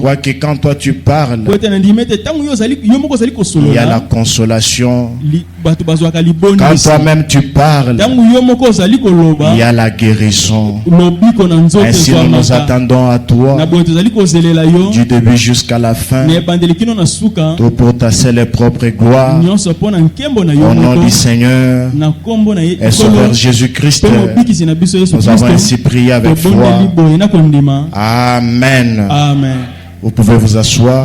crois que quand toi tu parles, il y a la consolation. Quand toi-même tu parles, il y a la guérison. Ainsi nous nous attendons à toi du début jusqu'à la fin, tout pour ta seule et propre gloire. Au nom du Seigneur et Sauveur Jésus-Christ, nous avons ainsi prié avec foi. Amen. Amen. Vous pouvez vous asseoir.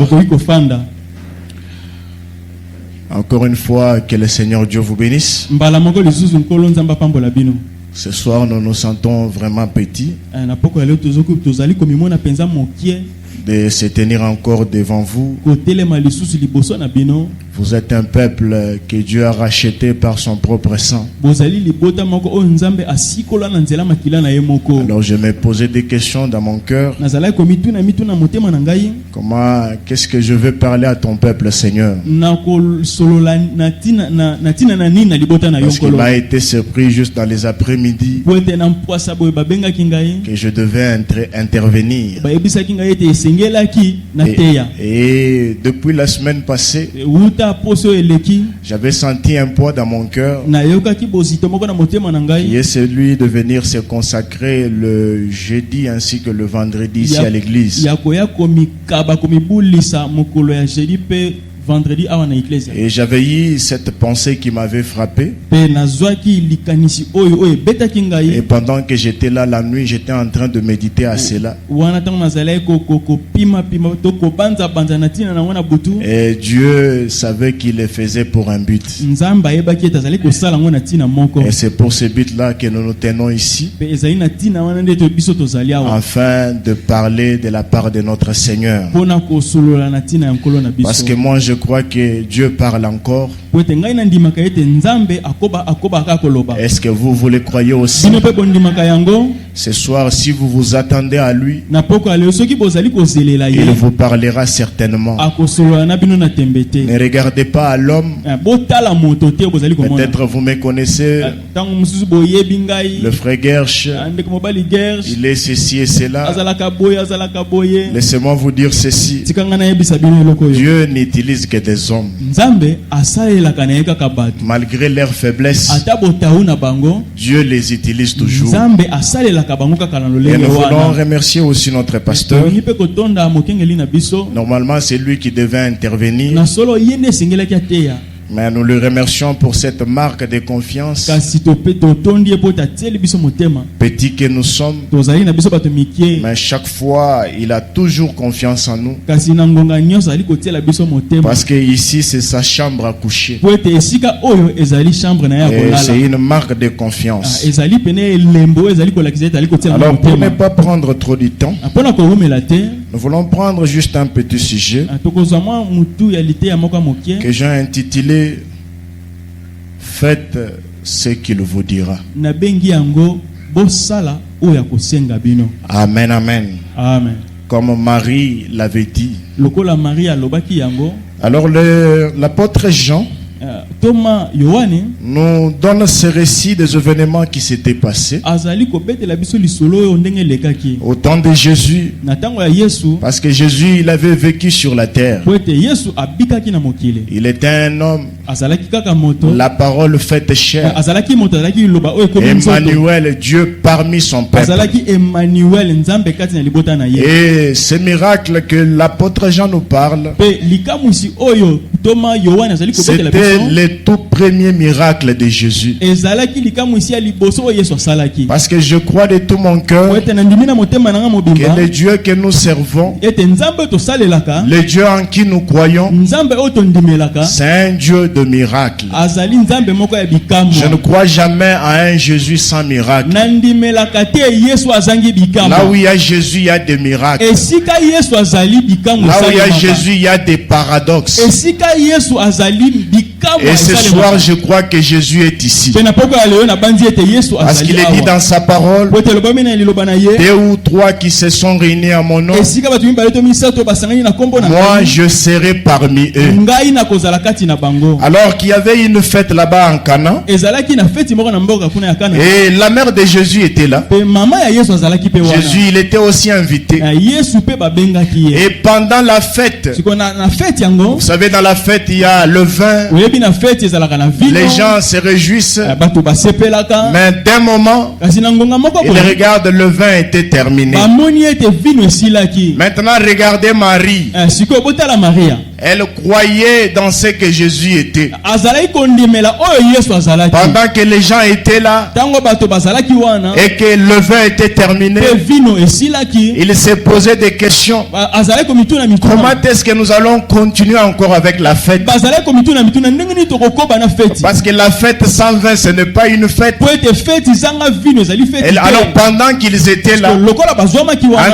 Encore une fois, que le Seigneur Dieu vous bénisse. Ce soir, nous nous sentons vraiment petits de se tenir encore devant vous. Vous êtes un peuple que Dieu a racheté par son propre sang. Alors je me posais des questions dans mon cœur. Comment, qu'est-ce que je veux parler à ton peuple, Seigneur? Parce qu'il m'a été surpris juste dans les après-midi que je devais intervenir. Et depuis la semaine passée, j'avais senti un poids dans mon cœur qui est celui de venir se consacrer le jeudi ainsi que le vendredi ici à l'église. Et j'avais eu cette pensée qui m'avait frappé. Et pendant que j'étais là la nuit, j'étais en train de méditer à cela. Et Dieu savait qu'il le faisait pour un but. Et c'est pour ce but-là que nous nous tenons ici, afin de parler de la part de notre Seigneur. Parce que moi je crois que Dieu parle encore. Est-ce que vous le croyez aussi? Ce soir, si vous vous attendez à lui, il vous parlera certainement. Ne regardez pas à l'homme. Peut-être vous me connaissez. Le frère Gersh, il est ceci et cela. Laissez-moi vous dire ceci. Dieu n'utilise que des hommes. Malgré leur faiblesse, Dieu les utilise toujours. Et nous voulons remercier aussi notre pasteur. Normalement, c'est lui qui devait intervenir. Mais nous le remercions pour cette marque de confiance. Petit que nous sommes, mais chaque fois, il a toujours confiance en nous. Parce que ici, c'est sa chambre à coucher. Et c'est une marque de confiance. Alors, pour ne pas prendre trop de temps, nous voulons prendre juste un petit sujet que j'ai intitulé Faites ce qu'il vous dira. Amen, amen. Amen. Comme Marie l'avait dit. Alors l'apôtre Jean nous donne ce récit des événements qui s'étaient passés au temps de Jésus, parce que Jésus il avait vécu sur la terre. Il était un homme, la parole faite chair, Emmanuel, Dieu parmi son peuple. Et ce miracle que l'apôtre Jean nous parle, c'était le tout premier miracle de Jésus. Parce que je crois de tout mon cœur que le Dieu que nous servons, le Dieu en qui nous croyons, c'est un Dieu de miracles. Je ne crois jamais à un Jésus sans miracle. Là où il y a Jésus, il y a des miracles. Là où il y a Jésus, il y a des paradoxes. Et ce soir, je crois que Jésus est ici. Parce qu'il est dit dans sa parole, 2 ou 3 qui se sont réunis à mon nom, moi je serai parmi eux. Alors qu'il y avait une fête là-bas en Cana, et la mère de Jésus était là. Jésus, il était aussi invité. Et pendant la fête, vous savez, dans la fête il y a le vin, les gens se réjouissent, mais d'un moment ils regardent, le vin était terminé. Maintenant regardez Marie. Elle croyait dans ce que Jésus était. Pendant que les gens étaient là et que le vin était terminé, il s'est posé des questions. Comment est-ce que nous allons continuer encore avec la fête? Parce que la fête sans vin, ce n'est pas une fête. Alors pendant qu'ils étaient là en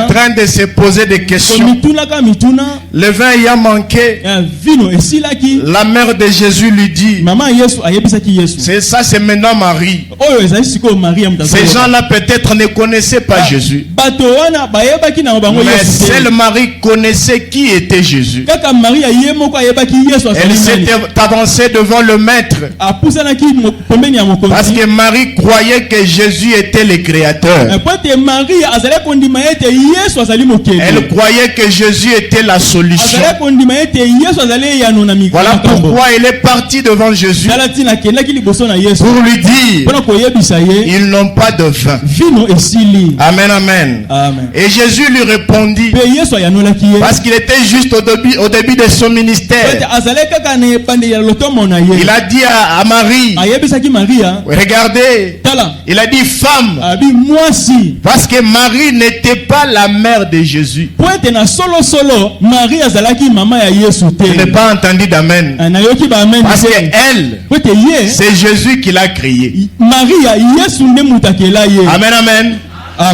train de se poser des questions, le vin ayant manqué, la mère de Jésus lui dit, c'est ça, c'est maintenant Marie. Ces gens-là peut-être ne connaissaient pas Jésus, mais seule Marie connaissait qui était Jésus. Elle s'était avancée devant le maître parce que Marie croyait que Jésus était le créateur. Elle croyait que Jésus était la solution. Voilà pourquoi elle est partie devant Jésus pour lui dire, ils n'ont pas de vin. Amen, amen. Et Jésus lui répondit, parce qu'il était juste au début de son ministère. Il a dit à Marie, regardez, il a dit femme, parce que Marie n'était pas la mère de Jésus. Je n'ai pas entendu d'amen. Parce que elle, c'est Jésus qui l'a créé. Amen, amen.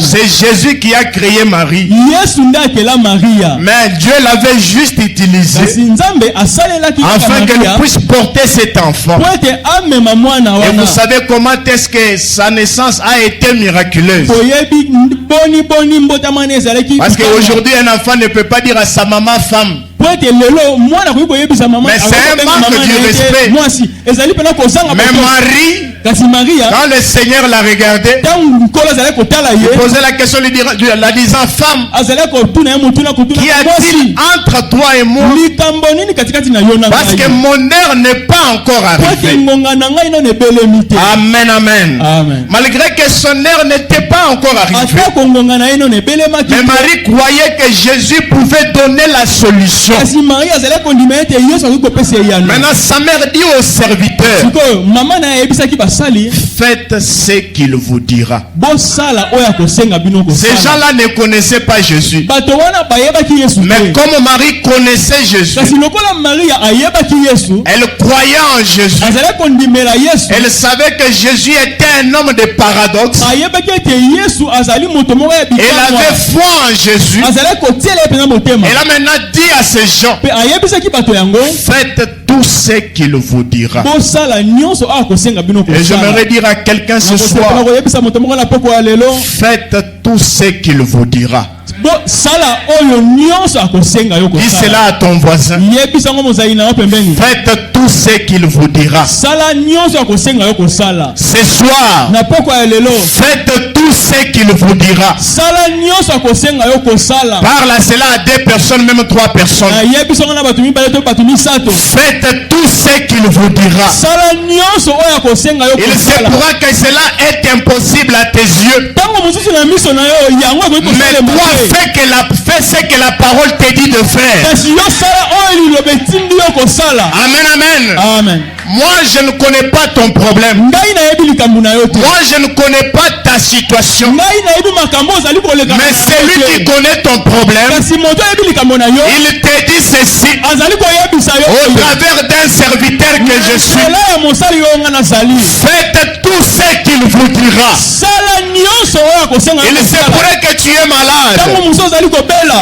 C'est Jésus qui a créé Marie. Mais Dieu l'avait juste utilisé afin qu'elle puisse porter cet enfant. Et vous savez comment est-ce que sa naissance a été miraculeuse? Parce qu'aujourd'hui un enfant ne peut pas dire à sa maman femme. Mais c'est un manque du respect. Mais Marie, quand le Seigneur l'a regardée, il posait la question, la disant femme, qu'y a-t-il entre toi et moi? Parce que mon heure n'est pas encore arrivée. Amen, amen. Malgré que son heure n'était pas encore arrivée, mais Marie croyait que Jésus pouvait donner la solution. Maintenant sa mère dit au serviteur, faites ce qu'il vous dira. Ces gens-là ne connaissaient pas Jésus, mais comme Marie connaissait Jésus, elle croyait en Jésus. Elle savait que Jésus était un homme de paradoxe. Elle avait foi en Jésus. Elle a maintenant dit à ces gens, faites tout ce qu'il vous dira. Et j'aimerais dire à quelqu'un ce soir, faites tout ce qu'il vous dira. Dis cela à ton voisin. Faites tout ce qu'il vous dira. Ce soir, faites tout ce qu'il vous dira. Parle à cela à 2 personnes, même 3 personnes. Faites tout ce qu'il vous dira. Il se pourra que cela est impossible à tes yeux, mais toi fais ce que la parole te dit de faire. Amen, amen. Moi je ne connais pas ton problème. Moi je ne connais pas ta situation. Mais celui qui connaît ton problème, il te dit ceci au travers d'un serviteur que je suis. Faites tout ce qu'il vous dira. Il se pourrait que tu es malade.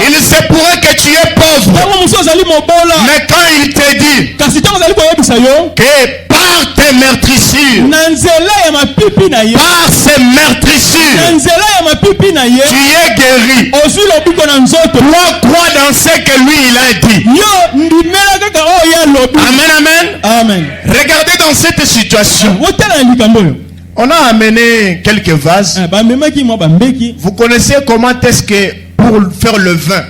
Il se pourrait que tu es pauvre. Mais quand il te dit que par tes meurtrissures, par ces meurtrissures, tu es guéri. Toi, crois dans ce que lui il a dit. Amen, amen. Amen. Regardez dans cette situation. On a amené quelques vases. Vous connaissez comment est-ce que pour faire le vin,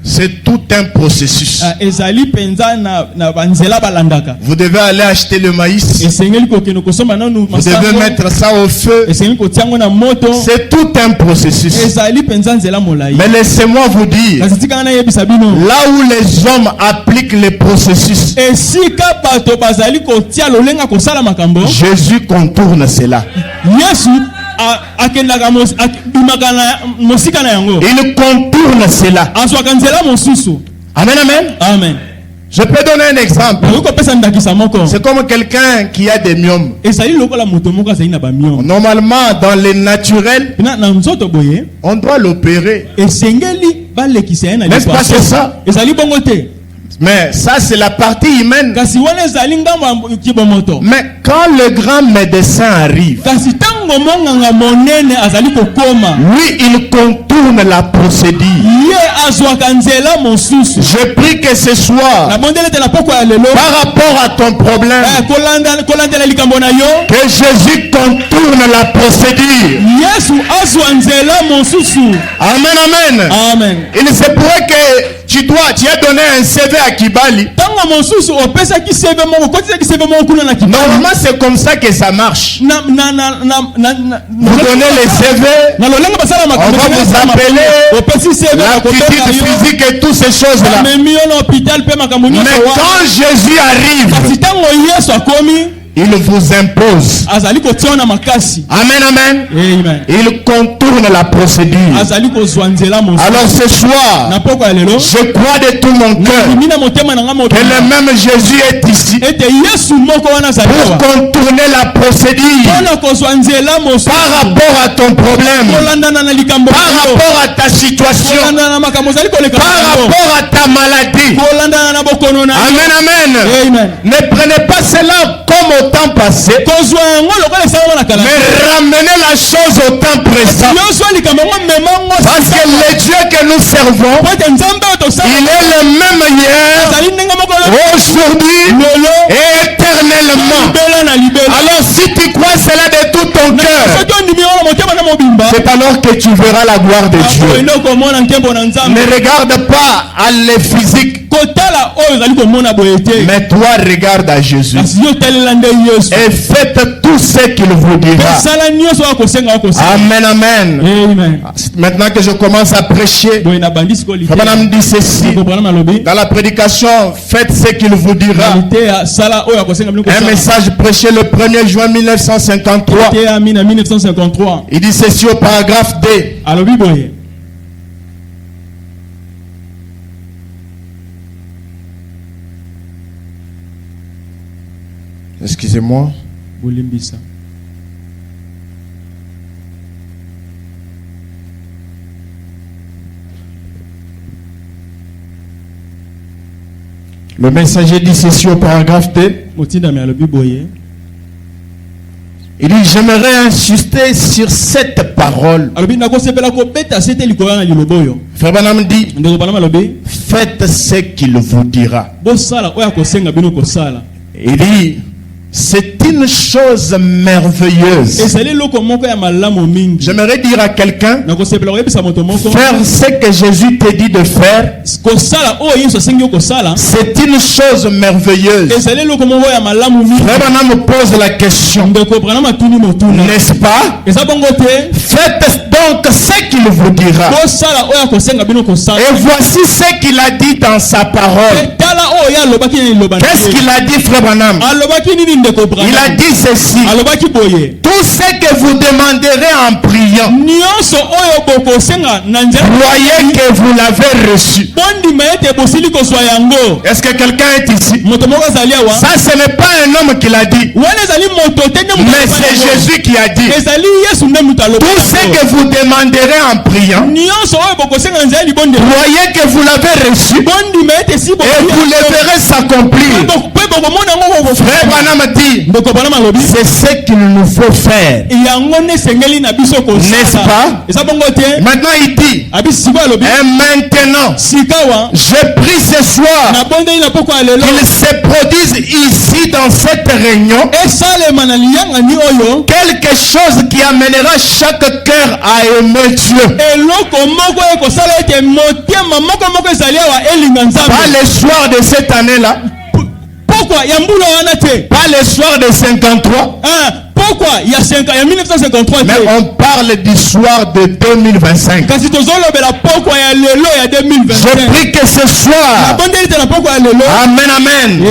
c'est tout un processus. Vous devez aller acheter le maïs. Vous devez mettre ça au feu. C'est tout un processus. Mais laissez-moi vous dire, là où les hommes appliquent les processus, Jésus contourne cela. Il contourne cela. Amen, amen. Amen. Je peux donner un exemple. C'est comme quelqu'un qui a des myomes. Normalement, dans les naturels, on doit l'opérer. N'est-ce pas c'est ça? Mais ça, c'est la partie humaine. Mais quand le grand médecin arrive, lui, il contourne la procédure. Je prie que ce soit par rapport à ton problème, que Jésus contourne la procédure. Amen, amen. Amen. Il se pourrait que tu as donné un CV à Kibali. Normalement, c'est comme ça que ça marche. Vous donnez les CV, on va vous appeler l'aptitude physique et toutes ces choses-là. Mais quand Jésus arrive, il vous impose. Amen, amen. Il contourne la procédure. Alors ce soir, je crois de tout mon cœur que le même Jésus est ici pour contourner la procédure par rapport à ton problème, par rapport à ta situation, par rapport à ta maladie. Amen, amen. Ne prenez pas cela comme au temps passé, mais ramenez la chose au temps présent. Parce que le Dieu que nous servons, il est le même hier, aujourd'hui et éternellement. Alors si tu crois cela de tout ton cœur, c'est alors que tu verras la gloire de Dieu. Ne regarde pas à les physiques, mais toi regarde à Jésus et faites tout ce qu'il vous dira. Amen, amen. Maintenant que je commence à prêcher, Madame dit ceci dans la prédication: faites ce qu'il vous dira. Un message prêché le 1er juin 1953. Il dit ceci au paragraphe D. Excusez-moi. Le messager dit ceci au paragraphe D. Il dit: j'aimerais insister sur cette parole. Frère Branham dit: faites ce qu'il vous dira. Il dit: c'est une chose merveilleuse. J'aimerais dire à quelqu'un: faire ce que Jésus te dit de faire, c'est une chose merveilleuse. Frère Branham pose la question, n'est-ce pas? Faites donc ce qu'il vous dira. Et voici ce qu'il a dit dans sa parole. Qu'est-ce qu'il a dit, frère Branham? Il a dit ceci: tout ce que vous demanderez en priant, croyez que vous l'avez reçu. Est-ce que quelqu'un est ici? Ça, ce n'est pas un homme qui l'a dit, mais c'est Jésus qui a dit: tout ce que vous demanderez en priant, croyez que vous l'avez reçu, et vous le verrez s'accomplir. Frère Branham dit: c'est ce qu'il nous faut faire, n'est-ce pas? Maintenant il dit: et maintenant je prie ce soir qu'il se produise ici dans cette réunion quelque chose qui amènera chaque cœur à aimer Dieu. Pas le soir de cette année-là, pas le soir de 53. Mais on parle du soir de 2025. Je prie que ce soir, amen, amen,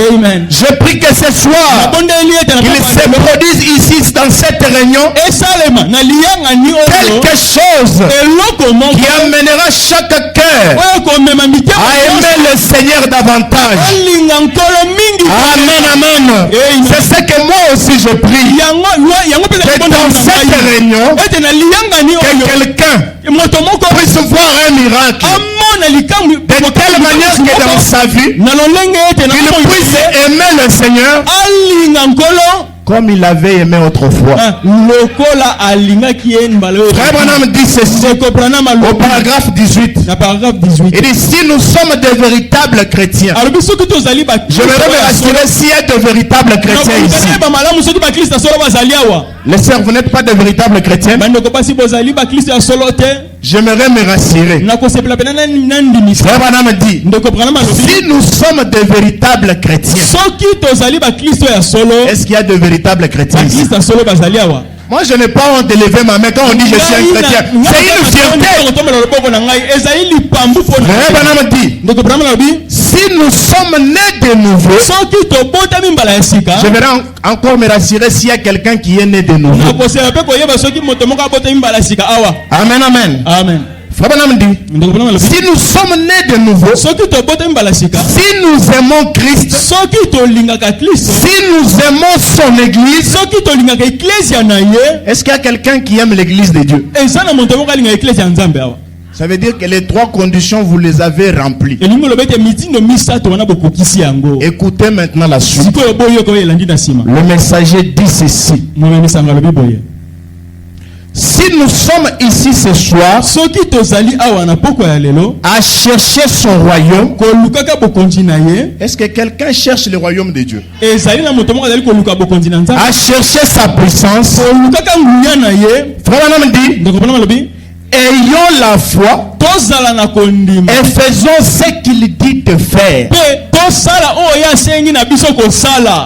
je prie que ce soir qu'il se produise ici dans cette réunion quelque chose qui amènera chaque cœur à aimer le Seigneur davantage. Amen, amen. C'est ce que moi aussi je prie, que dans cette réunion que quelqu'un puisse voir un miracle. De telle manière que dans sa vie, il puisse aimer le Seigneur comme il avait aimé autrefois. Frère Branham dit ceci au paragraphe 18. Il dit: si nous sommes de véritables chrétiens, je vais me rassurer s'il y a de véritables chrétiens ici. Les sœurs, vous n'êtes pas de véritables chrétiens? J'aimerais me rassurer. Frère Branham dit: si nous sommes de véritables chrétiens, est-ce qu'il y a de véritables chrétiens ici? Moi, je n'ai pas honte de lever ma main quand on dit je suis un chrétien. C'est une fierté. Frère Branham dit: si nous sommes nés de nouveau, je vais encore me rassurer s'il y a quelqu'un qui est né de nouveau. Amen, amen. Amen. Frère Branham dit: si nous sommes nés de nouveau, si nous aimons Christ, si nous aimons son église, est-ce qu'il y a quelqu'un qui aime l'église de Dieu? Ça veut dire que les trois conditions, vous les avez remplies. Écoutez maintenant la suite. Le messager dit ceci: si nous sommes ici ce soir à chercher son royaume, est-ce que quelqu'un cherche le royaume de Dieu? À chercher sa puissance. Frère Branham dit: ayons la foi et faisons ce qu'il dit de faire.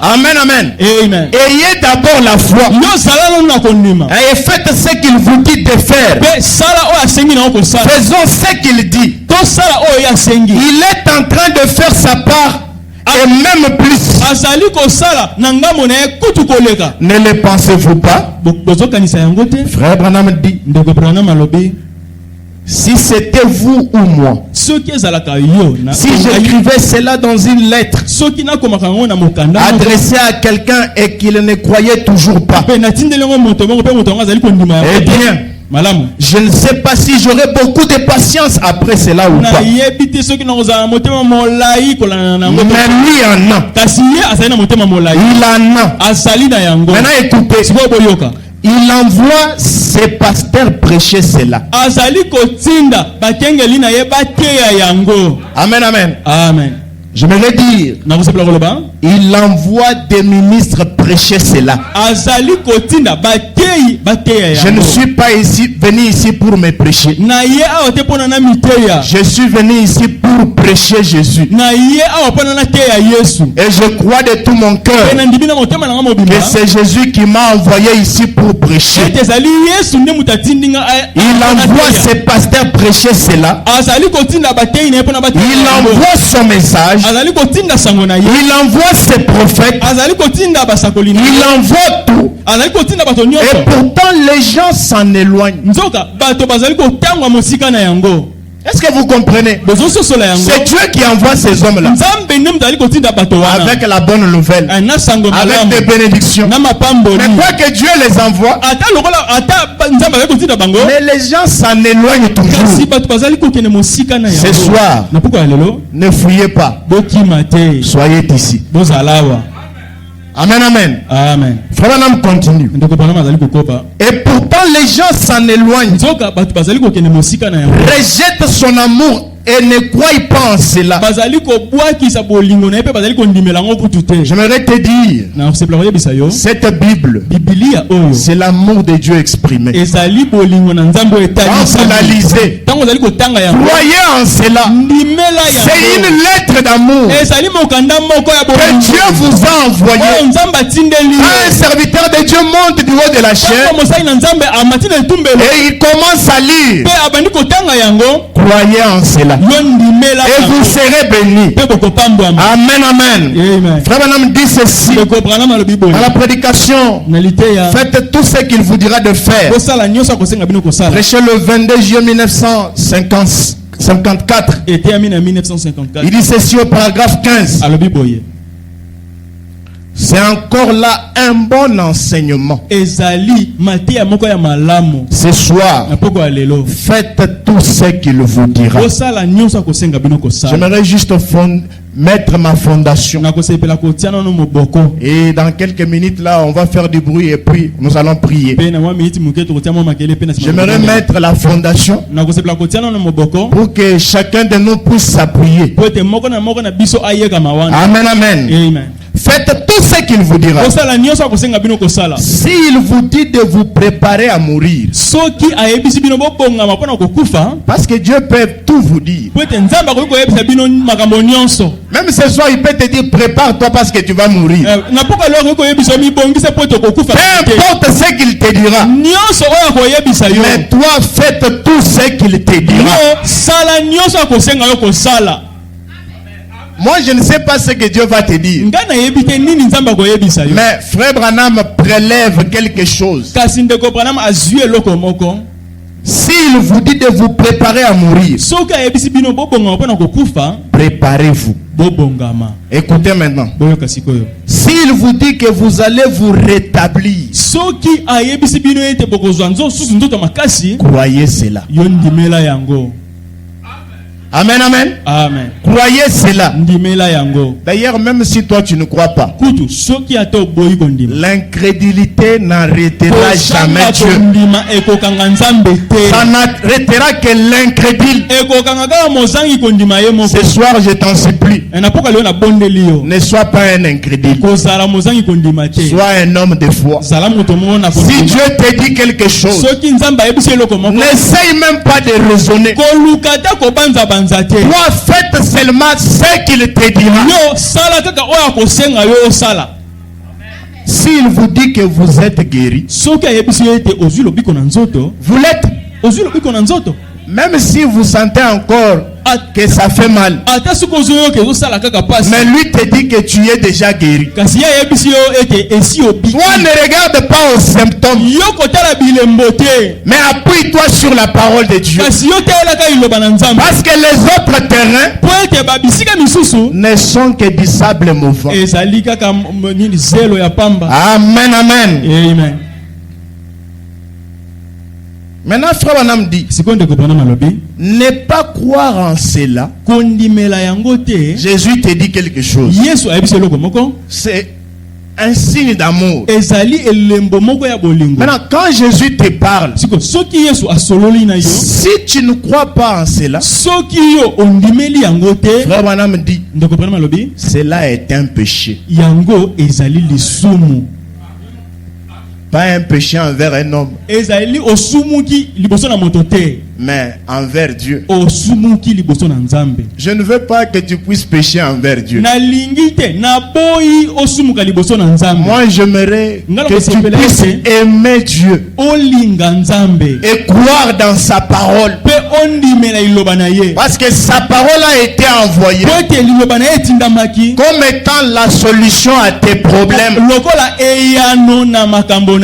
Amen, amen. Ayez d'abord la foi et faites ce qu'il vous dit de faire. Faisons ce qu'il dit. Il est en train de faire sa part et même plus. Ne le pensez-vous pas? Frère Branham dit: si c'était vous ou moi, si j'écrivais cela dans une lettre adressée à quelqu'un et qu'il ne croyait toujours pas, eh bien, je ne sais pas si j'aurai beaucoup de patience après cela ou pas. Mais lui en a. Il en a. Maintenant écoutez. Il envoie ses pasteurs prêcher cela. Amen, amen. Amen. Je me vais dire, il envoie des ministres prêcher cela. Je ne suis pas venu ici pour me prêcher. Je suis venu ici pour prêcher Jésus. Et je crois de tout mon cœur que c'est Jésus qui m'a envoyé ici pour prêcher. Il envoie ses pasteurs prêcher cela. Il envoie son message. Il envoie ses prophètes. Il envoie tout. Et pourtant les gens s'en éloignent. Est-ce que vous comprenez? C'est Dieu qui envoie ces hommes-là avec la bonne nouvelle, avec des bénédictions. Mais quoi que Dieu les envoie, mais les gens s'en éloignent toujours. Ce soir, ne fouillez pas. Soyez ici. Amen, amen. Amen. Frère Branham continue. Et pourtant les gens s'en éloignent. Rejette son amour et ne croient pas en cela. J'aimerais te dire, cette Bible, c'est l'amour de Dieu exprimé. Quand vous la lisez, croyez en cela. C'est une lettre d'amour que Dieu vous a envoyée. Un serviteur de Dieu monte du haut de la chair et il commence à lire. Croyez en cela et vous serez bénis. Amen, amen. Frère Branham dit ceci à la prédication: faites tout ce qu'il vous dira de faire. Prêchez le 22 juillet 1954. Il dit ceci au paragraphe 15. C'est encore là un bon enseignement. Ce soir, faites tout ce qu'il vous dira. J'aimerais juste mettre ma fondation. Et dans quelques minutes là, on va faire du bruit et puis nous allons prier. J'aimerais mettre la fondation pour que chacun de nous puisse s'appuyer. Amen, amen. Faites tout ce qu'il vous dira. S'il vous dit de vous préparer à mourir, parce que Dieu peut tout vous dire. Même ce soir, il peut te dire prépare-toi parce que tu vas mourir. Peu importe ce qu'il te dira. Mais toi, faites tout ce qu'il te dira. Moi, je ne sais pas ce que Dieu va te dire. Mais frère Branham prélève quelque chose. S'il vous dit de vous préparer à mourir, préparez-vous. Écoutez maintenant. S'il vous dit que vous allez vous rétablir, croyez cela. Amen, amen. Amen. Croyez cela. D'ailleurs, même si toi tu ne crois pas, l'incrédulité n'arrêtera jamais Dieu. Ça n'arrêtera que l'incrédule. Ce soir, je t'en supplie, ne sois pas un incrédule. Sois un homme de foi. Si Dieu te dit quelque chose, n'essaye même pas de raisonner. Toi, faites seulement ce qu'il te dira. S'il vous dit que vous êtes guéri, vous l'êtes. Même si vous sentez encore que ça fait mal, mais lui te dit que tu es déjà guéri. Toi, ne regarde pas aux symptômes, mais appuie-toi sur la parole de Dieu. Parce que les autres terrains ne sont que du sable mouvant. Amen, amen. Amen. Maintenant, frère Branham dit, ne pas croire en cela. Jésus te dit quelque chose. C'est un signe d'amour. Maintenant, quand Jésus te parle, si tu ne crois pas en cela, frère Branham dit, cela est un péché. Pas un péché envers un homme, mais envers Dieu. Je ne veux pas que tu puisses pécher envers Dieu. Moi, j'aimerais que tu puisses aimer Dieu et croire dans sa parole. Parce que sa parole a été envoyée comme étant la solution à tes problèmes.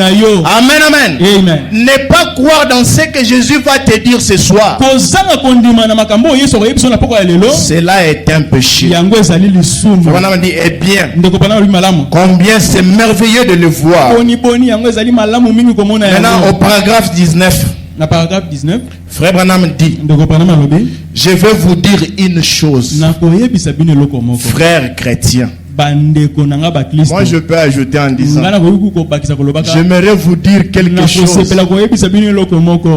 Amen, amen. Amen. Ne pas croire dans ce que Jésus va te dire ce soir. Cela est un péché. Frère dit, eh bien, combien c'est merveilleux de le voir. Maintenant, au paragraphe 19. Frère Branham dit, je vais vous dire une chose, frère chrétien. Moi je peux ajouter en disant, j'aimerais vous dire quelque chose,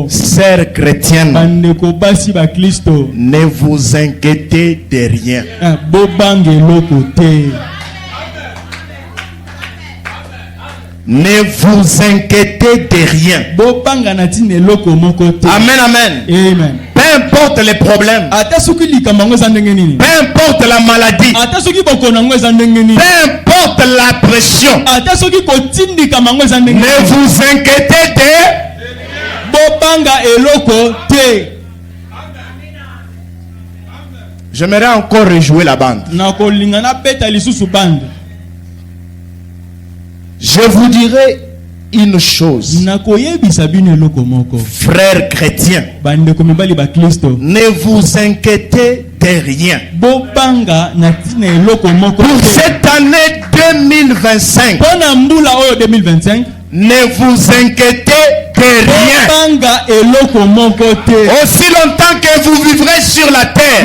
sœurs chrétiennes, ne vous inquiétez de rien. Ne vous inquiétez de rien. Amen, amen. Amen. Peu importe les problèmes, peu importe la maladie, peu importe la pression, ne vous inquiétez de. J'aimerais encore rejouer la bande. Je vous dirai une chose, frères chrétiens, ne vous inquiétez de rien. Pour cette année 2025, ne vous inquiétez de rien. Aussi longtemps que vous vivrez sur la terre,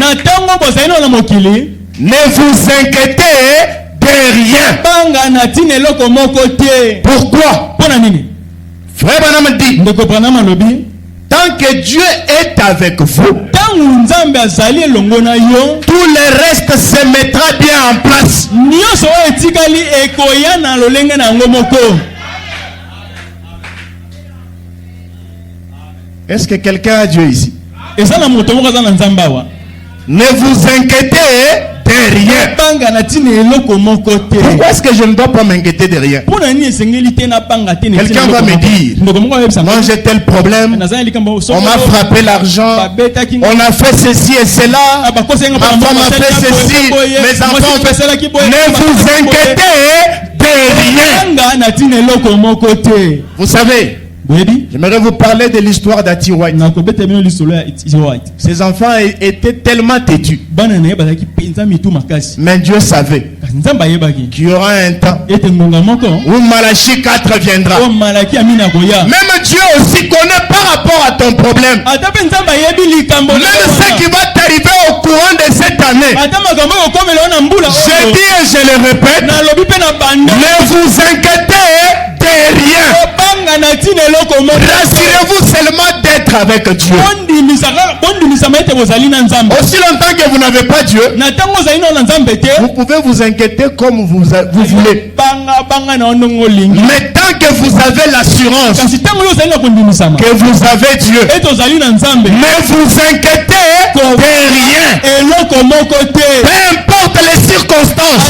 ne vous inquiétez de rien. Pourquoi? Frère Branham dit, tant que Dieu est avec vous, tout le reste se mettra bien en place. Est-ce que quelqu'un a Dieu ici? Ne vous inquiétez de rien. Pourquoi est-ce que je ne dois pas m'inquiéter de rien? Quelqu'un va me dire, moi j'ai tel problème, on m'a frappé l'argent, on a fait ceci et cela, ma femme a fait ceci, mes enfants ont fait cela. Ne vous inquiétez de rien. Vous savez, j'aimerais vous parler de l'histoire d'Ati White. Ses enfants étaient tellement têtus. Mais Dieu savait qu'il y aura un temps où Malachie 4 viendra. Même Dieu aussi connaît par rapport à ton problème. Même ce qui va t'arriver au courant de cette année. Je dis et je le répète, ne vous inquiétez de rien. Rassurez-vous seulement d'être avec Dieu. Aussi longtemps que vous n'avez pas Dieu, vous pouvez vous inquiéter comme vous voulez. Mais tant que vous avez l'assurance que vous avez Dieu, ne vous inquiétez de rien. Peu importe les circonstances,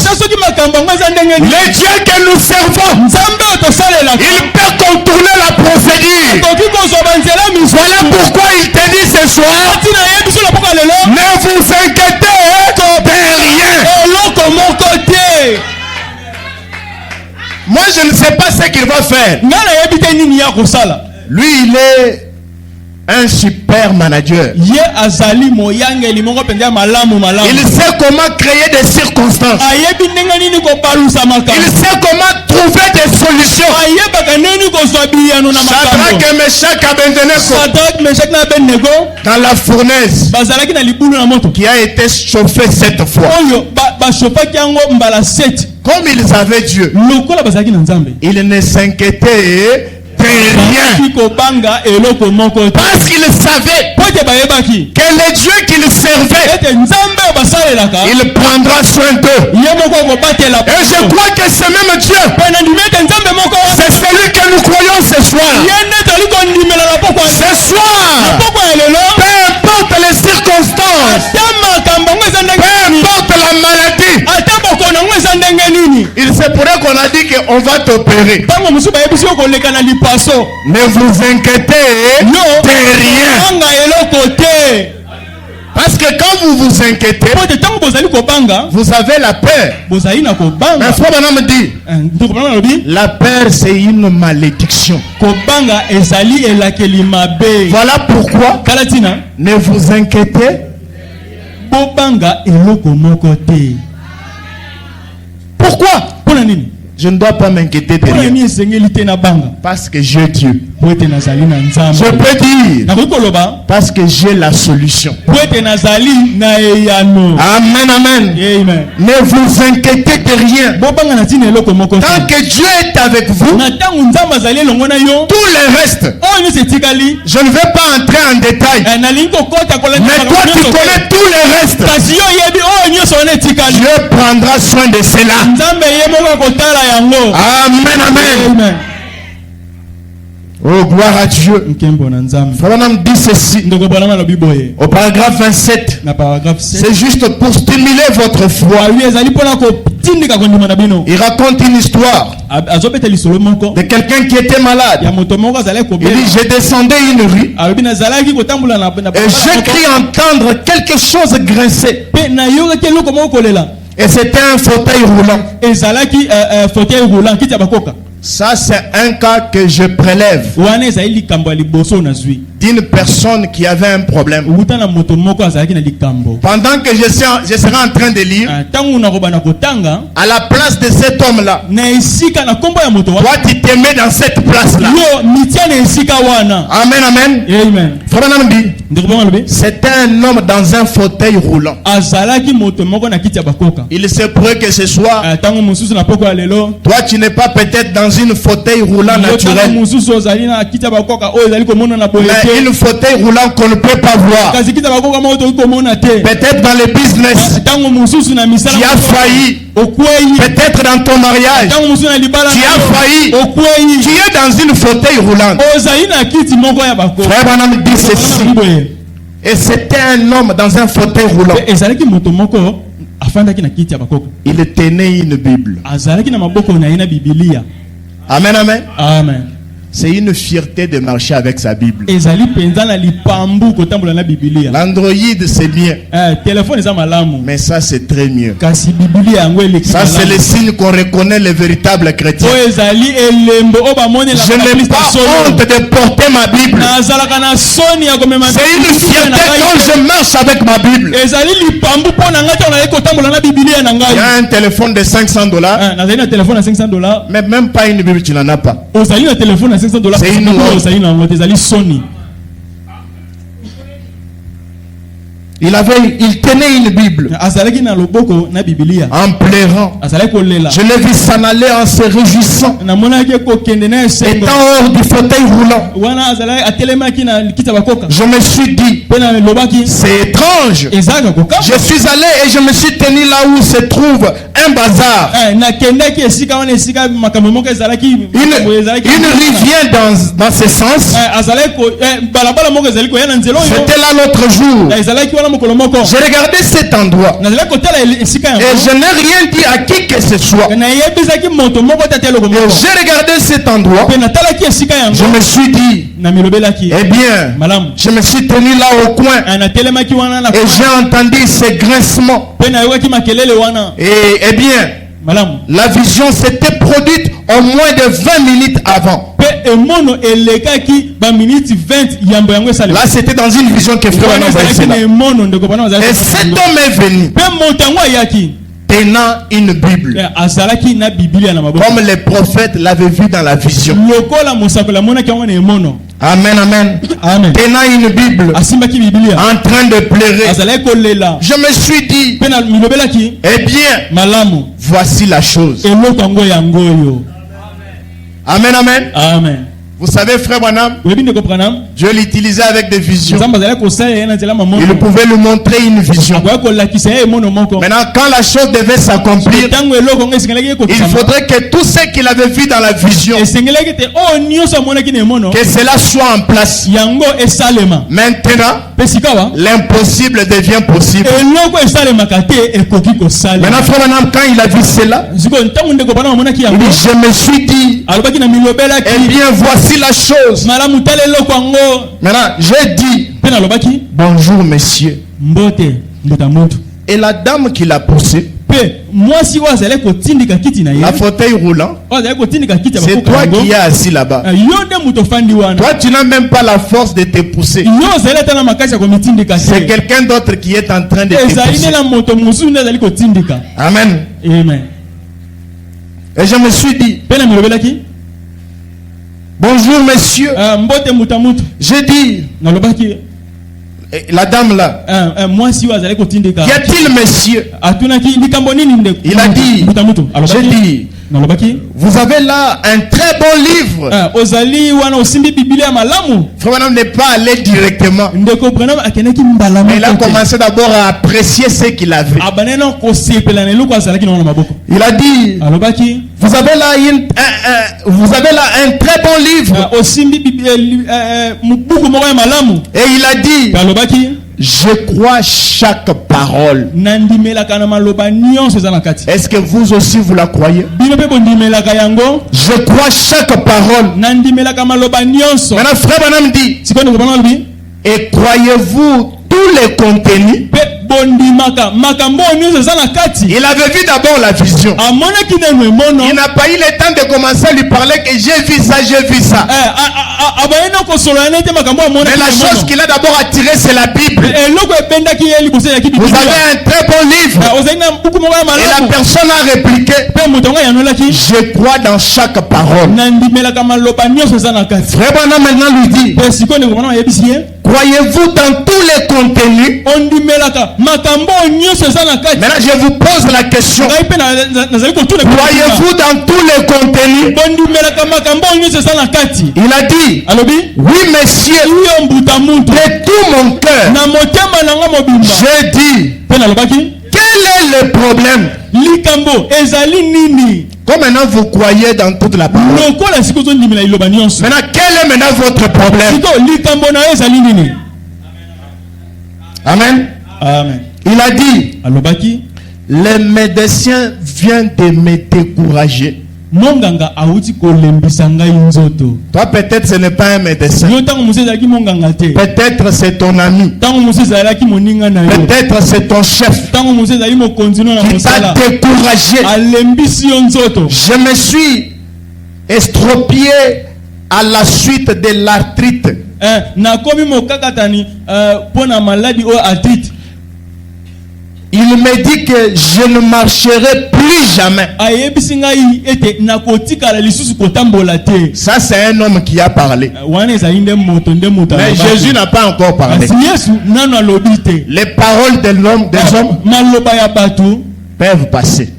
le Dieu que nous servons, il peut contourner la procédure. Voilà pourquoi il te dit ce soir, ne vous inquiétez de rien. Moi je ne sais pas ce qu'il va faire. Lui il est un super manager. Il sait comment créer des circonstances. Il sait comment trouver des solutions. Shadrach, Meshach, Abednego, dans la fournaise qui a été chauffée 7 fois. Comme ils avaient Dieu, ils ne s'inquiétaient de rien. Parce qu'il savait que le Dieu qu'il servait, il prendra soin d'eux. Et je crois que ce même Dieu, c'est celui que nous croyons ce soir. Ce soir, peu importe les circonstances, peu importe la maladie, il se pourrait qu'on a dit qu'on va t'opérer. Ne vous inquiétez de rien. Parce que quand vous vous inquiétez, vous avez la peur. Mais Frère Branham dit, la peur c'est une malédiction. Voilà pourquoi ne vous inquiétez. Pourquoi? Je ne dois pas m'inquiéter de rien. Parce que j'ai Dieu. Je peux dire parce que j'ai la solution. Amen, amen. Ne vous inquiétez de rien. Tant que Dieu est avec vous, tout le reste, je ne vais pas entrer en détail. Mais toi tu connais tout le reste. Dieu prendra soin de cela. Amen, amen. Oh, gloire à Dieu. Frère Branham dit ceci au paragraphe 27. C'est juste pour stimuler votre foi. Il raconte une histoire de quelqu'un qui était malade. Il dit, je descendais une rue et j'ai cru entendre quelque chose grincer. Et c'était un fauteuil roulant. Ça, c'est un cas que je prélève d'une personne qui avait un problème. Pendant que je serai en train de lire, à la place de cet homme-là, toi tu te mets dans cette place-là. Amen, amen. Frère Branham dit, c'était un homme dans un fauteuil roulant. Il se pourrait que ce soit, toi tu n'es pas peut-être dans une fauteuil roulant naturel, mais une fauteuil roulant qu'on ne peut pas voir. Peut-être dans le business, tu as failli. Peut-être dans ton mariage, tu as failli. Tu es dans une fauteuil roulant. Frère Branham dit ceci. Et c'était un homme dans un fauteuil roulant. Il tenait une Bible. Amen, amen. Amen. C'est une fierté de marcher avec sa Bible. L'Android c'est bien, mais ça c'est très mieux. Ça c'est le signe qu'on reconnaît les véritables chrétiens. Je n'ai pas honte de porter ma Bible. C'est une fierté quand je marche avec ma Bible. Il y a un téléphone de $500, mais même pas une Bible tu n'en as pas. C'est une Sony. Il tenait une Bible en pleurant. Je l'ai vu s'en aller en se réjouissant, étant hors du fauteuil roulant. Je me suis dit, c'est étrange. Je suis allé et je me suis tenu là où se trouve un bazar. Une rivière dans ce sens. C'était là l'autre jour. J'ai regardé cet endroit et je n'ai rien dit à qui que ce soit. J'ai regardé cet endroit, je me suis dit, eh bien, je me suis tenu là au coin et j'ai entendu ces grincements. Et eh bien, la vision s'était produite au moins de 20 minutes avant. Là c'était dans une vision que Frère Branham voyait. Et cet homme est venu tenant une Bible, comme les prophètes l'avaient vu dans la vision. Amen, amen. Tenant une Bible, en train de pleurer. Je me suis dit, eh bien, voici la chose. Amen, amen. Vous savez, frère Branham, Dieu l'utilisait avec des visions. Il pouvait lui montrer une vision. Maintenant, quand la chose devait s'accomplir, il faudrait que tout ce qu'il avait vu dans la vision, que cela soit en place. Maintenant, l'impossible devient possible. Maintenant, frère Branham, quand il a vu cela, il dit, je me suis dit, eh bien, voici la chose. Maintenant, j'ai dit, bonjour monsieur. Et la dame qui l'a poussé, la fauteuil roulant, c'est toi qui es assis là-bas. Toi, tu n'as même pas la force de te pousser. C'est quelqu'un d'autre qui est en train de te pousser. Amen. Et je me suis dit, bonjour monsieur. J'ai dit, la dame là, qu'y a-t-il monsieur? Il a dit, j'ai dit, vous avez là un très bon livre. Frère Branham n'est pas allé directement. Il a commencé d'abord à apprécier ce qu'il avait. Il a dit, vous avez là un très bon livre. Et il a dit, je crois chaque parole. Est-ce que vous aussi vous la croyez? Je crois chaque parole. Maintenant, frère Branham dit, et croyez-vous tous les contenus? Il avait vu d'abord la vision. Il n'a pas eu le temps de commencer à lui parler que j'ai vu ça, j'ai vu ça. Mais la chose qu'il a d'abord attirée, c'est la Bible. Vous avez un très bon livre. Et la personne a répliqué, je crois dans chaque parole. Frère Branham maintenant lui dit, croyez-vous dans tous les contenus? Maintenant je vous pose la question, croyez-vous dans tous les contenus? Il a dit, oui monsieur, de tout mon cœur. J'ai dit, quel est le problème? Comme maintenant vous croyez dans toute la parole, maintenant quel est maintenant votre problème? Amen. Il a dit, les médecins viennent de me décourager. Toi peut-être ce n'est pas un médecin. Peut-être c'est ton ami. Peut-être c'est ton chef qui t'a découragé. Je me suis estropié à la suite de l'arthrite. Il me dit que je ne marcherai plus jamais. Ça c'est un homme qui a parlé. Mais Jésus n'a pas encore parlé. Les paroles des hommes peuvent passer.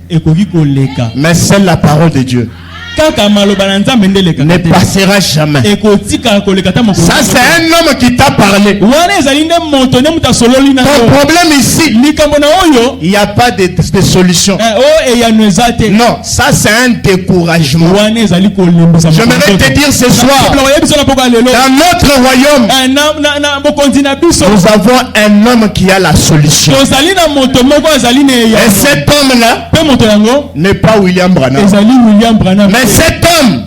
Mais c'est la parole de Dieu ne passera jamais. Ça c'est un homme qui t'a parlé. Ton problème ici, il n'y a pas de solution. Non, ça c'est un découragement. J'aimerais te dire ce soir, dans notre royaume, nous avons un homme qui a la solution. Et cet homme-là n'est pas William Branham. Mais cet homme,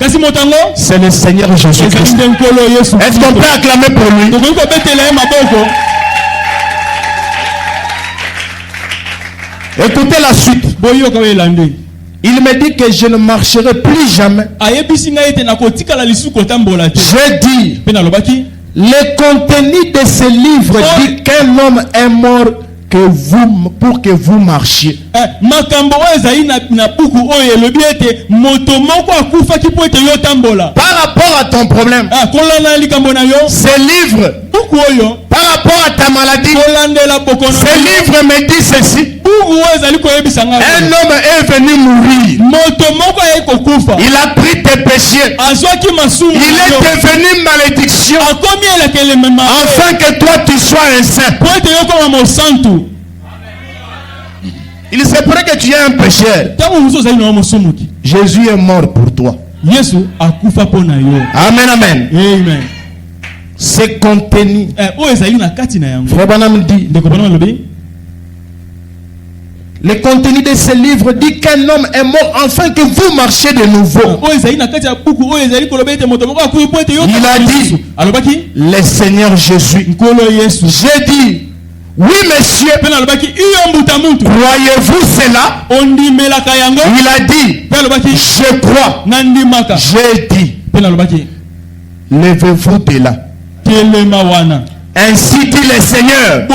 c'est le Seigneur Jésus-Christ. Est-ce qu'on peut acclamer pour lui? Écoutez la suite. Il me dit que je ne marcherai plus jamais. Je dis, le contenu de ce livre dit qu'un homme est mort pour que vous marchiez. Par rapport à ton problème, ce livre, par rapport à ta maladie, ce livre me dit ceci. Un homme est venu mourir. Il a pris tes péchés. Il est devenu malédiction. Afin que toi tu sois un saint. Il se pourrait que tu aies un pécheur. Jésus est mort pour toi. Amen, amen. Amen. C'est contenu. Frère Branham dit, le contenu de ce livre dit qu'un homme est mort afin que vous marchiez de nouveau. Il a dit, le Seigneur Jésus. J'ai dit, oui monsieur, croyez-vous cela? Il a dit, je crois. J'ai dit, levez-vous de là. Ainsi dit le Seigneur,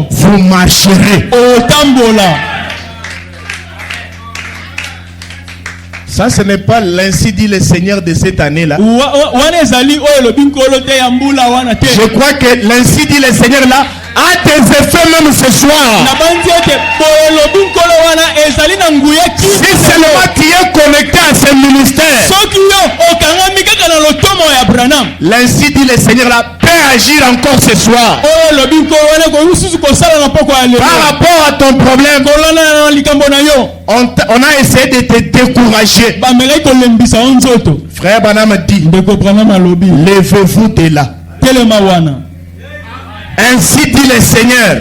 vous marcherez. Ça, ce n'est pas l'ainsi dit le Seigneur de cette année-là. Je crois que l'ainsi dit le Seigneur là a des effets même ce soir. Si seulement tu es connecté à ce ministère, l'ainsi dit le Seigneur là peut agir encore ce soir. Par rapport à ton problème, on a essayé de te décourager. Frère Branham dit, levez-vous de là. Ainsi dit le Seigneur,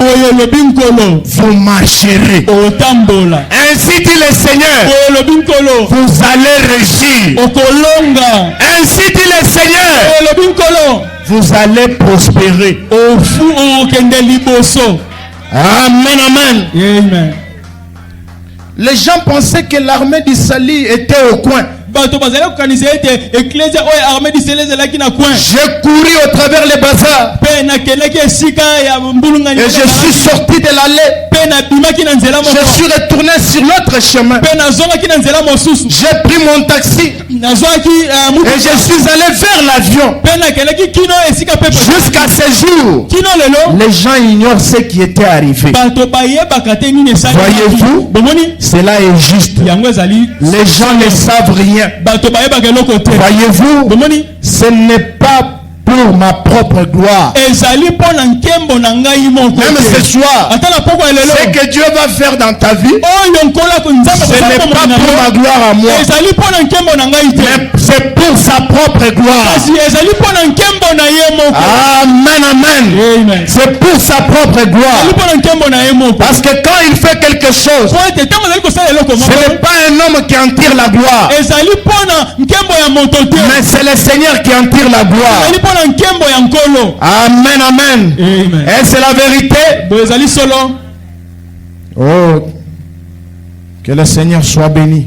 vous marcherez. Ainsi dit le Seigneur, vous allez régir. Ainsi dit le Seigneur, vous allez prospérer. Amen, amen. Amen. Les gens pensaient que l'armée du salut était au coin. J'ai couru au travers les bazars et je suis sorti de l'allée. Je suis retourné sur l'autre chemin. J'ai pris mon taxi et je suis allé vers l'avion. Jusqu'à ce jour, les gens ignorent ce qui était arrivé. Voyez-vous, cela est juste. Les gens ne savent rien. Voyez-vous, ce n'est pas pour ma propre gloire. Même ce soir, ce que Dieu va faire dans ta vie, ce n'est pas pour ma gloire à moi, mais c'est pour sa propre gloire. Amen, amen. C'est pour sa propre gloire. Parce que quand il fait quelque chose, ce n'est pas un homme qui en tire la gloire, mais c'est le Seigneur qui en tire la gloire. Amen, amen. Et c'est la vérité. Oh, que le Seigneur soit béni.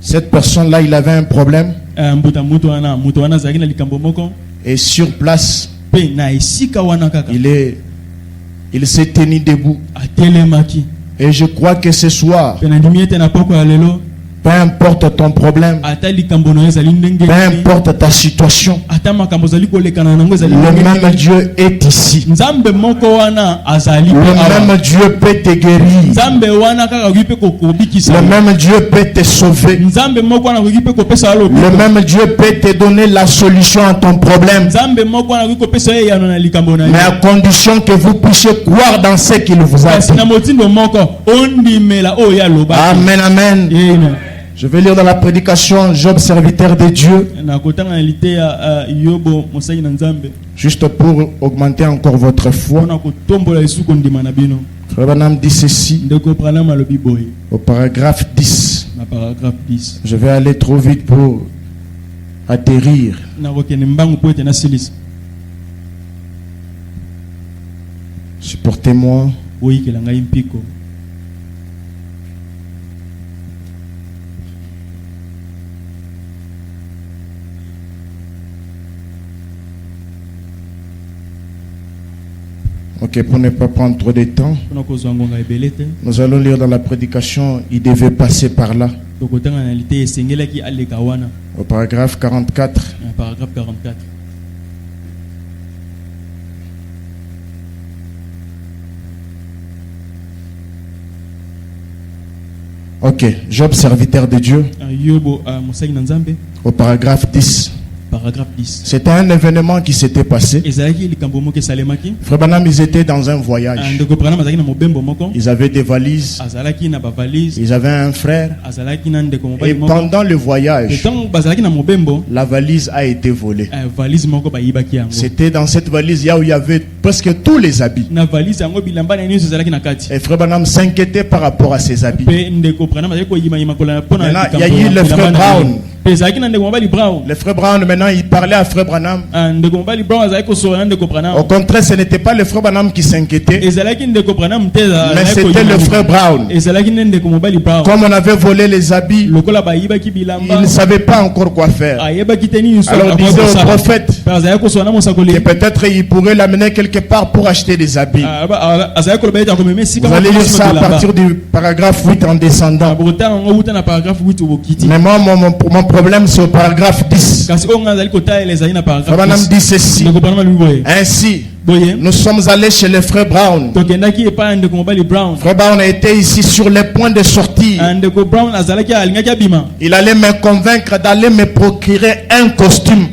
Cette personne-là, il avait un problème. Et sur place, il s'est tenu debout. Et je crois que ce soir, peu importe ton problème, peu importe ta situation, le même Dieu est ici. Le même Dieu peut te guérir. Le même Dieu peut te sauver. Le même Dieu peut te donner la solution à ton problème. Mais à condition que vous puissiez croire dans ce qu'il vous a dit. Amen, amen. Je vais lire dans la prédication Job, serviteur de Dieu, juste pour augmenter encore votre foi. Frère Branham dit ceci au paragraphe 10. Je vais aller trop vite pour atterrir. Supportez-moi. Ok, pour ne pas prendre trop de temps, nous allons lire dans la prédication, il devait passer par là. Au paragraphe 44. Paragraphe 44. Ok, Job, serviteur de Dieu. Au paragraphe 10. Paragraphe 10. C'était un événement qui s'était passé. Frère Branham, ils étaient dans un voyage. Ils avaient des valises. Ils avaient un frère. Et pendant le voyage, la valise a été volée. C'était dans cette valise où il y avait presque tous les habits. Et Frère Branham s'inquiétait par rapport à ses habits. Maintenant, il y a eu le frère Brown. Le frère Brown, maintenant, il parlait à frère Branham. Au contraire, ce n'était pas le frère Branham qui s'inquiétait, mais c'était le frère Brown. Comme on avait volé les habits, il ne savait pas encore quoi faire. Alors il disait au prophète que peut-être il pourrait l'amener quelque part pour acheter des habits. Vous allez lire ça à partir du paragraphe 8 en descendant. Mais moi, mon problème c'est au paragraphe 10. Frère Branham dit ceci. Ainsi, nous sommes allés chez le frère Brown. Frère Brown était ici sur le point de sortir. Il allait me convaincre d'aller me procurer un costume.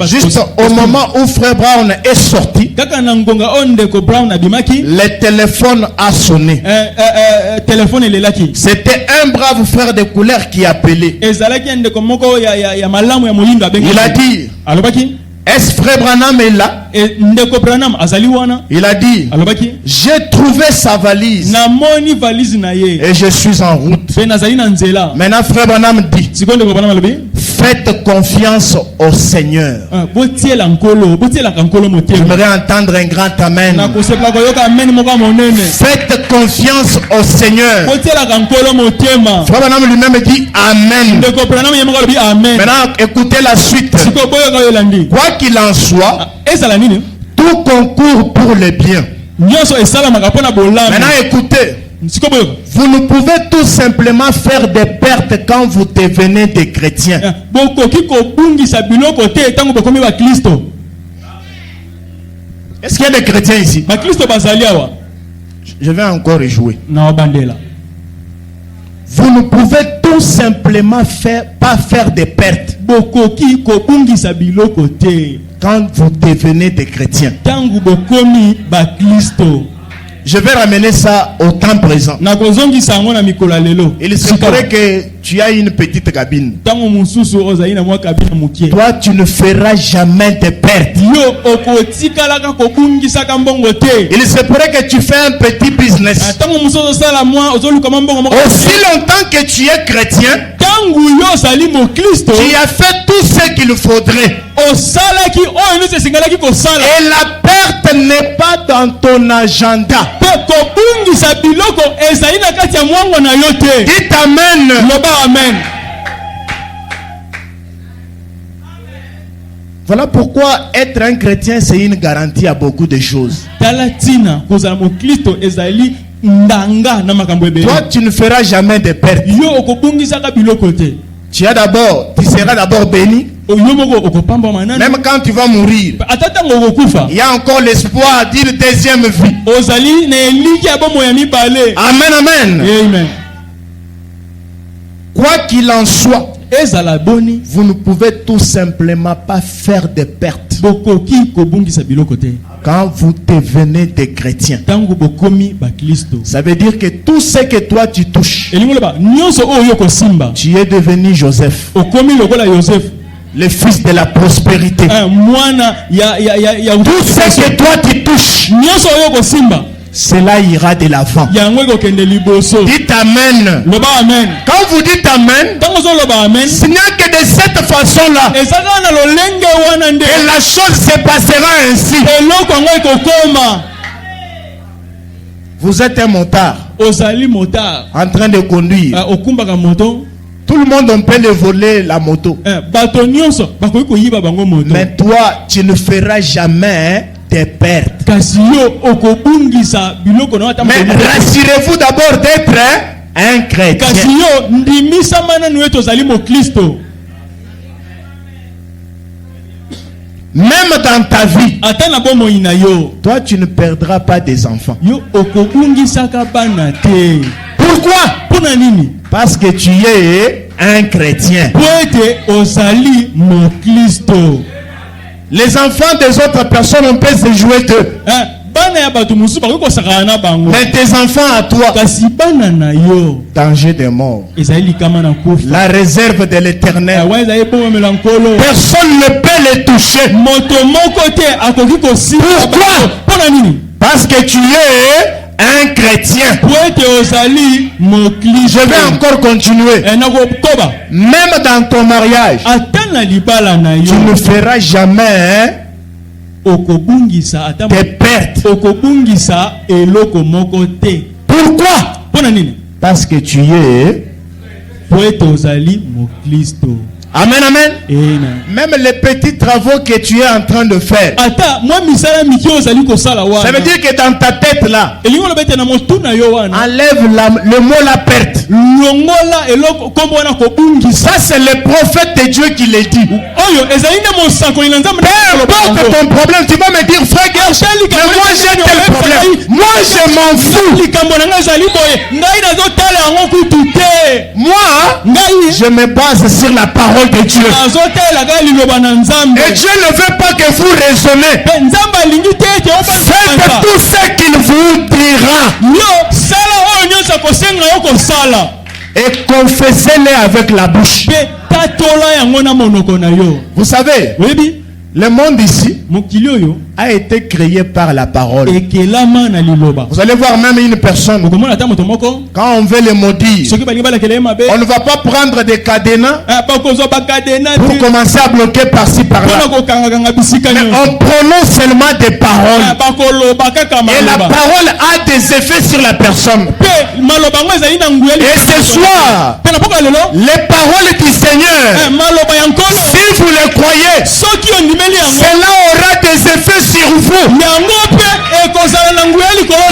Juste au moment où frère Brown est sorti, le téléphone a sonné. C'était un brave frère de couleur qui appelait. Il a dit, est-ce frère Branham est là? Il a dit, j'ai trouvé sa valise et je suis en route. Maintenant frère Branham dit, faites confiance au Seigneur. J'aimerais entendre un grand amen. Faites confiance au Seigneur. Frère Branham lui-même dit amen. Maintenant écoutez la suite. Quoi qu'il en soit, tout concourt pour le bien. Maintenant écoutez. Vous ne pouvez tout simplement faire des pertes quand vous devenez des chrétiens. Est-ce qu'il y a des chrétiens ici? Je vais encore rejouer. Vous ne pouvez tout simplement pas faire des pertes quand vous devenez des chrétiens. Je vais ramener ça au temps présent. Il se pourrait que tu as une petite cabine. Toi, tu ne feras jamais de pertes. Il se pourrait que tu fais un petit business. Aussi longtemps que tu es chrétien, tu as fait tout ce qu'il faudrait. Et la perte n'est pas dans ton agenda. Dites amen. Voilà pourquoi être un chrétien, c'est une garantie à beaucoup de choses. Toi, tu ne feras jamais de pertes. Tu seras d'abord béni. Même quand tu vas mourir, il y a encore l'espoir d'une deuxième vie. Amen, amen. Quoi qu'il en soit, vous ne pouvez tout simplement pas faire de pertes quand vous devenez des chrétiens. Ça veut dire que tout ce que toi tu touches, tu es devenu Joseph, le fils de la prospérité. Tout ce que toi tu touches, cela ira de l'avant. Dites amen. Quand vous dites amen, ce n'est que de cette façon-là et la chose se passera ainsi. Vous êtes un motard en train de conduire. Tout le monde, on peut le voler la moto. Mais toi, tu ne feras jamais des pertes. Mais rassurez-vous d'abord d'être un chrétien. Même dans ta vie, toi tu ne perdras pas des enfants. Pourquoi? Parce que tu es un chrétien. Les enfants des autres personnes, on peut se jouer d'eux. Mais tes enfants à toi, danger de mort, la réserve de l'Éternel, personne ne peut les toucher. Pourquoi? Parce que tu es un chrétien. Je vais encore continuer. Même dans ton mariage, tu ne feras jamais des pertes. Pourquoi? Parce que tu es. Amen, amen. Même les petits travaux que tu es en train de faire, ça veut dire que dans ta tête là, enlève le mot la perte. Ça c'est le prophète de Dieu qui le dit. Peu importe ton problème, tu vas me dire frère, mais moi j'ai tel problème, moi je m'en fous. Moi je me base sur la parole de Dieu. Et Dieu ne veut pas que vous raisonnez. Faites tout ce qu'il vous dira. Et confessez-les avec la bouche. Vous savez, le monde ici a été créé par la parole. Vous allez voir même une personne, quand on veut le maudire, on ne va pas prendre des cadenas pour commencer à bloquer par-ci par-là. Mais on prononce seulement des paroles. Et la parole a des effets sur la personne. Et ce soir, les paroles du Seigneur, si vous les croyez, cela aura des effets sur vous.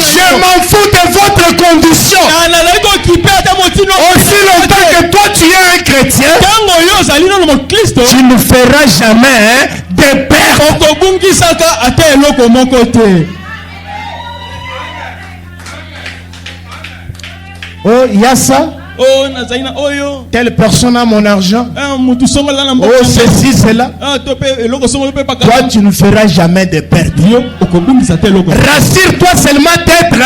Je m'en fous de votre condition. Aussi longtemps que toi tu es un chrétien, tu ne feras jamais de pertes. Oh, il y a ça. Telle personne a mon argent. Oh, ceci, cela. Toi, tu ne feras jamais de pertes. Rassure-toi seulement d'être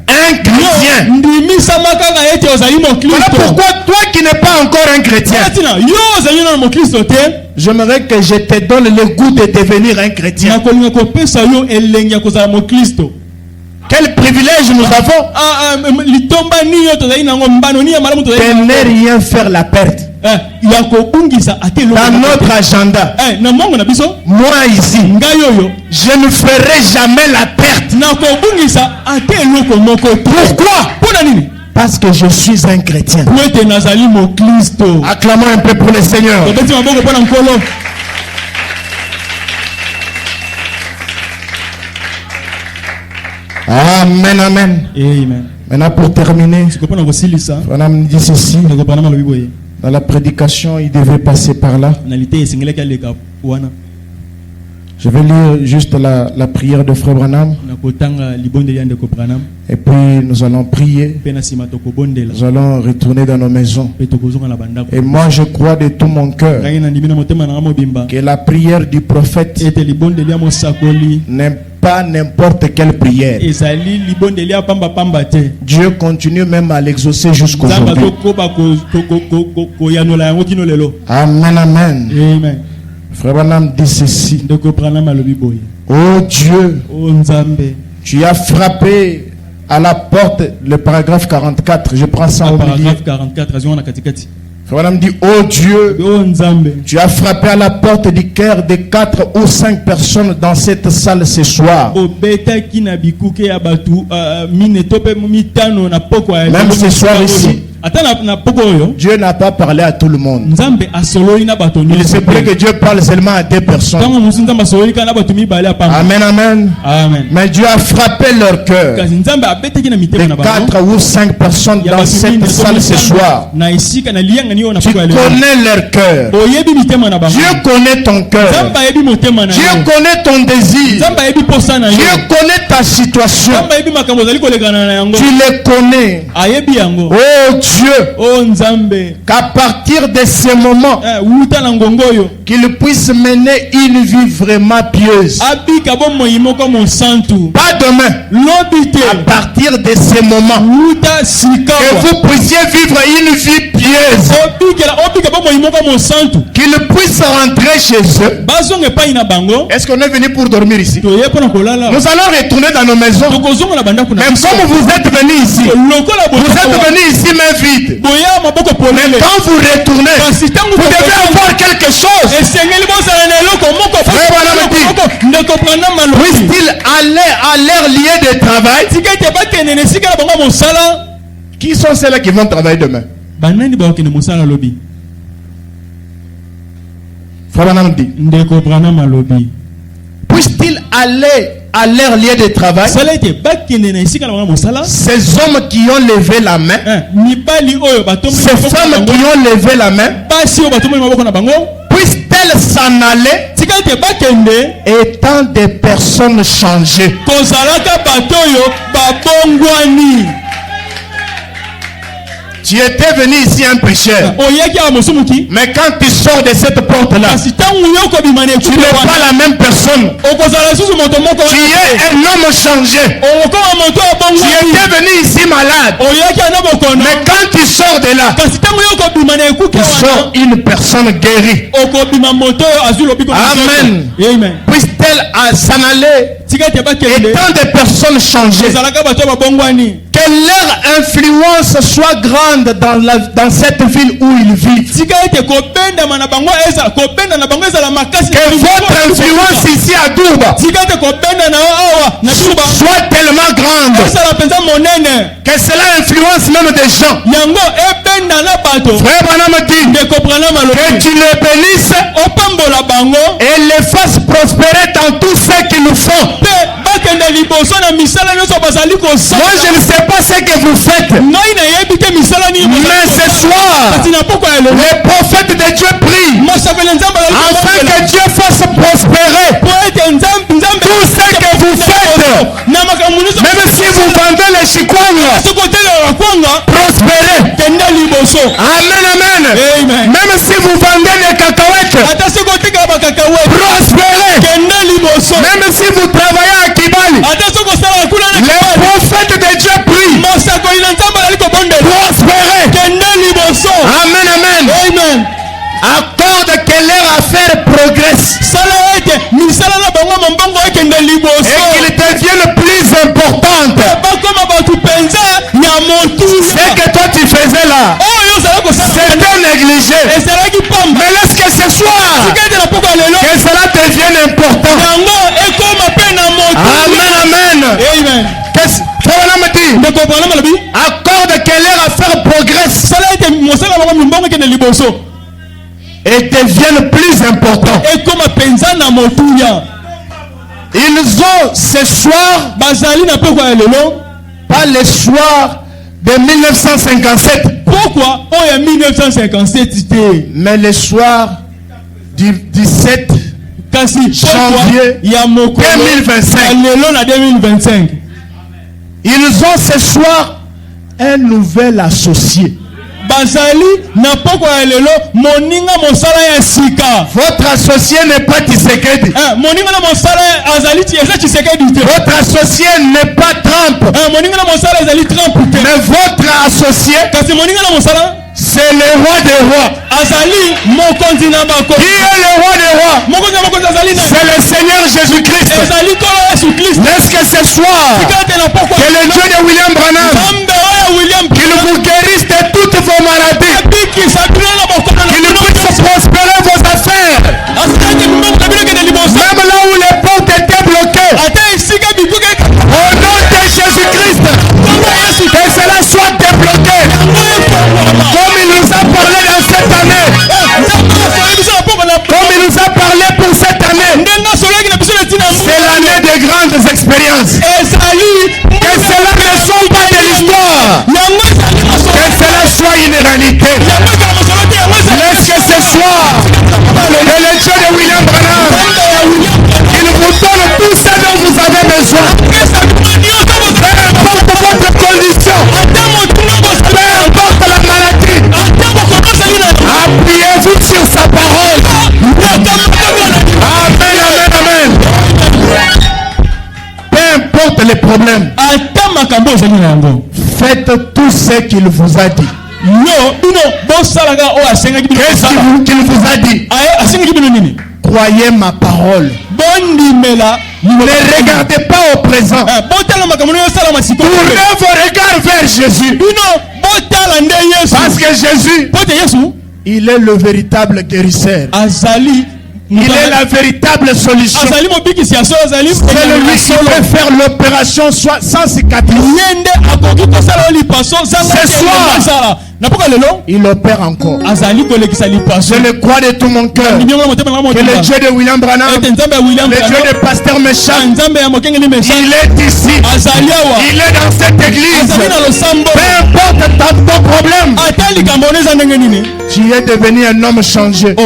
un chrétien. Voilà pourquoi toi qui n'es pas encore un chrétien, j'aimerais que je te donne le goût de devenir un chrétien. Quel privilège nous avons de ne rien faire la perte. Dans notre agenda, moi ici, je ne ferai jamais la perte. Pourquoi? Parce que je suis un chrétien. Acclamons un peu pour le Seigneur. Amen, amen. Maintenant pour terminer, on dit ceci. Dans la prédication, il devait passer par là. Je vais lire juste la prière de Frère Branham. Et puis nous allons prier. Nous allons retourner dans nos maisons. Et moi je crois de tout mon cœur que la prière du prophète n'est pas n'importe quelle prière. Dieu continue même à l'exaucer jusqu'aujourd'hui. Amen, amen. Frère Branham dit ceci. Oh Dieu, tu as frappé à la porte, le paragraphe 44. Je prends ça au milieu. Frère Branham dit, oh Dieu, tu as frappé à la porte du cœur de 4 ou 5 personnes dans cette salle ce soir. Même ce soir ici, Dieu n'a pas parlé à tout le monde. Il se plaît que Dieu parle seulement à des personnes. Amen, amen. Mais Dieu a frappé leur cœur. De 4 ou 5 personnes dans cette salle ce soir. Tu connais leur cœur. Dieu connaît ton cœur. Dieu connaît ton désir. Dieu connaît ta situation. Tu les connais. Oh Dieu, qu'à partir de ce moment, qu'il puisse mener une vie vraiment pieuse. Pas demain. À partir de ce moment, que vous puissiez vivre une vie pieuse. Qu'il puisse rentrer chez eux. Est-ce qu'on est venu pour dormir ici? Nous allons retourner dans nos maisons. Même comme vous êtes venus ici, vous êtes venus ici main vide. Mais quand vous retournez, vous devez avoir quelque chose. Puisse-t-il aller à leur lieu de travail? Qui sont ceux-là qui vont travailler demain? Puisse-t-il aller à leur lieu de travail? Ces hommes qui ont levé la main, ces femmes qui ont levé la main, puissent-elles s'en aller étant des personnes changées? Tu étais venu ici un pécheur. Mais quand tu sors de cette porte-là, tu n'es pas la même personne. Tu es un homme changé. Tu étais venu ici malade. Mais quand tu sors de là, tu sors une personne guérie. Amen. Puisse-t-elle s'en aller étant des personnes changées? Que leur influence soit grande dans cette ville où ils vivent. Que votre influence ici à Douba soit tellement grande que cela influence même des gens. Frère Branham dit que tu les bénisses et les fasses prospérer dans tout ce qu'ils font. Moi je ne sais pas ce que vous faites, mais ce soir les prophètes de Dieu prient afin que Dieu fasse prospérer tout ce que vous faites. Même si vous vendez les chikwanga, prospérez. Amen, amen. Même si vous vendez les cacahuètes, prospérez. Même si vous travaillez à Kibali, les prophètes de Dieu prient. Prospérez. Amen, amen. Accorde que leur affaire progresse et qu'il devienne plus importante. Ce que toi tu faisais là, c'était négligé. Mais laisse que ce soir, que cela devienne important. Amen, amen. Accorde que leur affaire progresse et deviennent plus importants. Ils ont ce soir, pas le soir de 1957. Pourquoi? Oh, 1957, mais le soir du 17 janvier 2025. Ils ont ce soir un nouvel associé. Votre associé n'est pas Tshisekedi. Votre associé n'est pas Trump. Mais votre associé, c'est le roi des rois. Qui est le roi des rois? C'est le Seigneur Jésus-Christ. Laisse que ce soir, que le Dieu de William Branham, qu'il vous guérisse de toutes vos maladies, qu'il puisse prospérer vos affaires, même là où les portes étaient bloquées. Au nom de Jésus-Christ, que cela soit débloqué. les problèmes. Faites tout ce qu'il vous a dit. Qu'est-ce qu'il vous a dit? Croyez ma parole. Ne regardez pas au présent. Tournez vos regards vers Jésus. Parce que Jésus, il est le véritable guérisseur. Il est la véritable solution. C'est lui qui peut faire l'opération sans cicatrice. Ce soir, il opère encore. Je le crois de tout mon cœur. Que le Dieu de William Branham, le Dieu de Pasteur Méchant, il est ici. Il est dans cette église. Peu importe ton problème, tu es devenu un homme changé. Toi,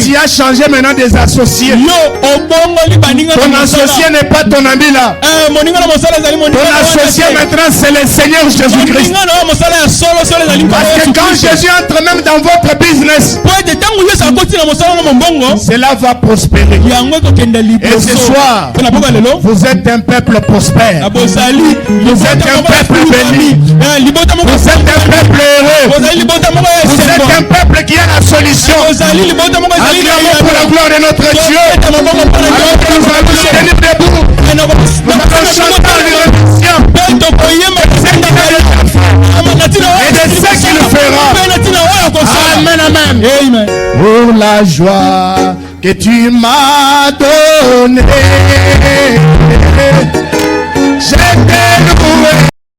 tu as changé maintenant des associés. Ton associé n'est pas ton ami là. Ton associé maintenant c'est le Seigneur Jésus-Christ. Parce que quand Jésus entre même dans votre business, cela va prospérer. Et ce soir, vous êtes un peuple prospère. Vous êtes un peuple béni. Vous êtes un peuple heureux. Vous êtes un peuple qui a la solution. Acclamons pour la gloire de notre Dieu. Alors nous allons nous tenir debout. Nous allons chanter en lui remerciant. Et de ce qu'il fera. Amen, amen. Pour la joie que tu m'as donnée, je t'ai loué.